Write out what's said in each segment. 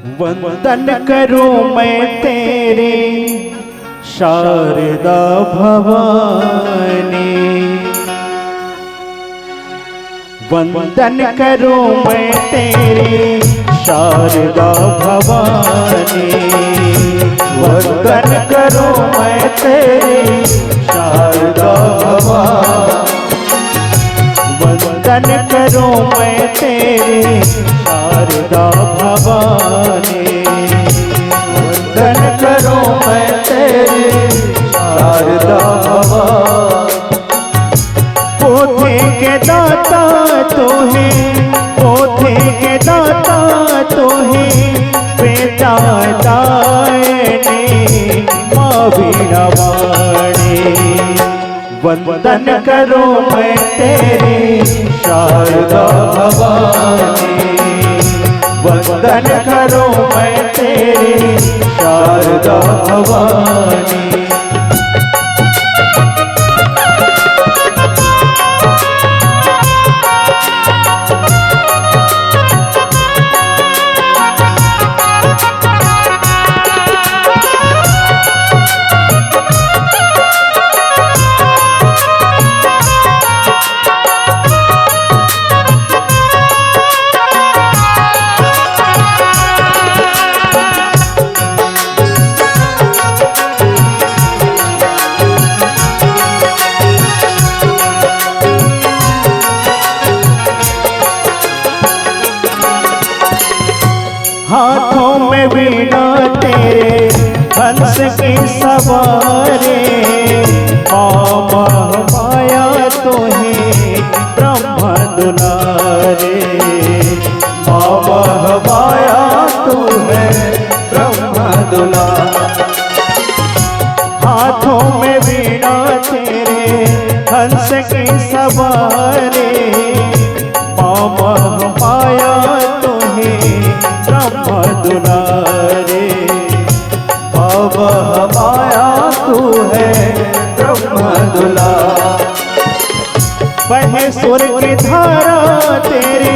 वंदन करूं मैं तेरे शारदा भवानी। वंदन करूं मैं तेरे शारदा भवानी। वंदन करूं मैं तेरे शारदा भवानी। वंदन करूं मैं तेरे शारदा भवानी। वंदन करूं मैं तेरे शारदा भवानी। पोथे के दाता तो है, पोथे के दाता तो है, बेटा दायने माँ वीणा वाणी। वंदन करूं मैं तेरे शारदा भवानी। वंदन करूं मैं तेरे शारदा भवानी। हाथों में वीणा तेरे हंस की सवारे। माँ माया तो है ब्रह्म दुलारे। माँ माया तो है ब्रह्म दुलारे। हाथों में वीणा तेरे हंस की सवारे। माँ माया तो है ब्रह्म दुलारे। बाबा माया तू है ब्रह्म दुलारे। बहे सुर की धारा तेरी,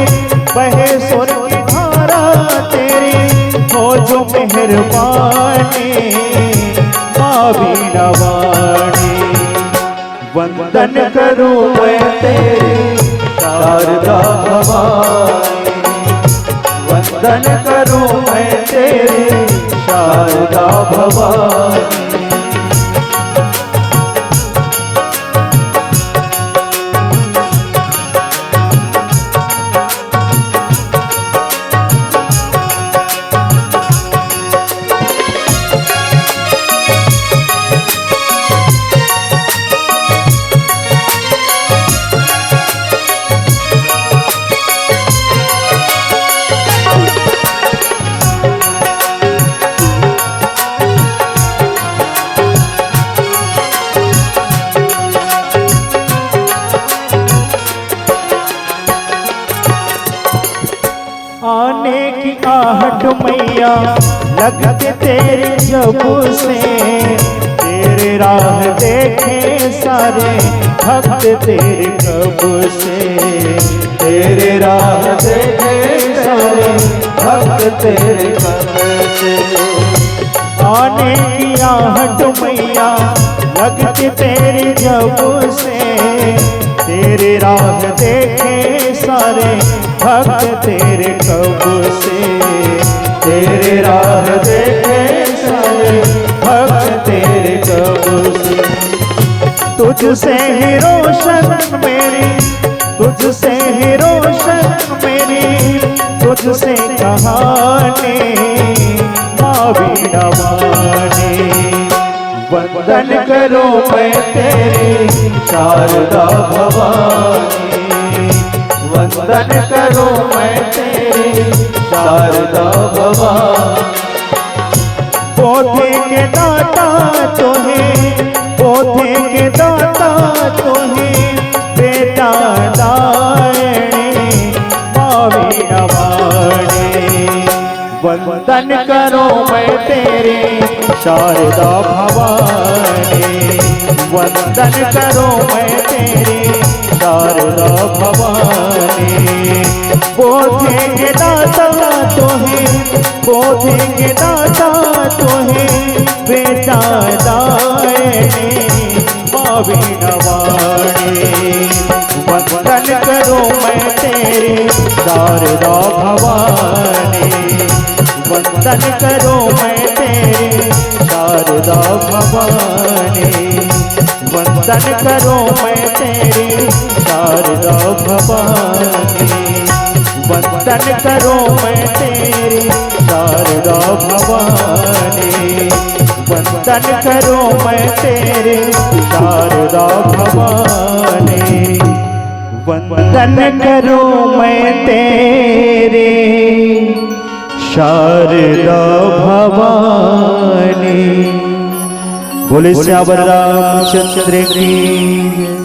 बहे सुर की धारा तेरी, हो जो मेहरबानी माँ वीणा वाणी। वंदन करूं मैं तेरे शारदा भवानी। वंदन करूं मैं तेरे शारदा भवानी। आने की आहट मैया लगते तेरे जब से। तेरे राह देखे सारे भक्त तेरे कब से। तेरे राह देखे सारे भक्त तेरे कब से। आने की आहट मैया लगते तेरे जब से। तेरे राह देखे सारे भक्त तेरे कब से। तेरे राह देखे सारे भक्त तेरे कब से। तुझसे ही रोशन मेरी, तुझसे ही रोशन मेरी, तुझसे कहानी माँ वीणा वाणी। वंदन करूं मैं तेरे शारदा भवानी। वंदन करूं मैं तेरे शारदा भवानी। पोथे के दाता तो है, पोथे के दाता तो है, बेटा दायने माँ वीणा वाणी। वंदन करूं मैं तेरे शारदा भवानी। वंदन करूं मैं तेरे शारदा भवानी। पोथे के दाता तो है, पोथे के दाता तोहे बेटा दायने माँ वीणावाणी। वंदन करो मैं तेरे शारदा भवानी, वंदन करो मैं तेरे शारदा भवानी, वंदन करो मैं तेरे शारदा भवानी, वंदन करो मैं तेरे शारदा भवानी, वंदन करो मैं तेरे शारदा भवानी, वंदन करो मैं तेरे शारदा भवानी। बोले श्यावर रामचंद्र की।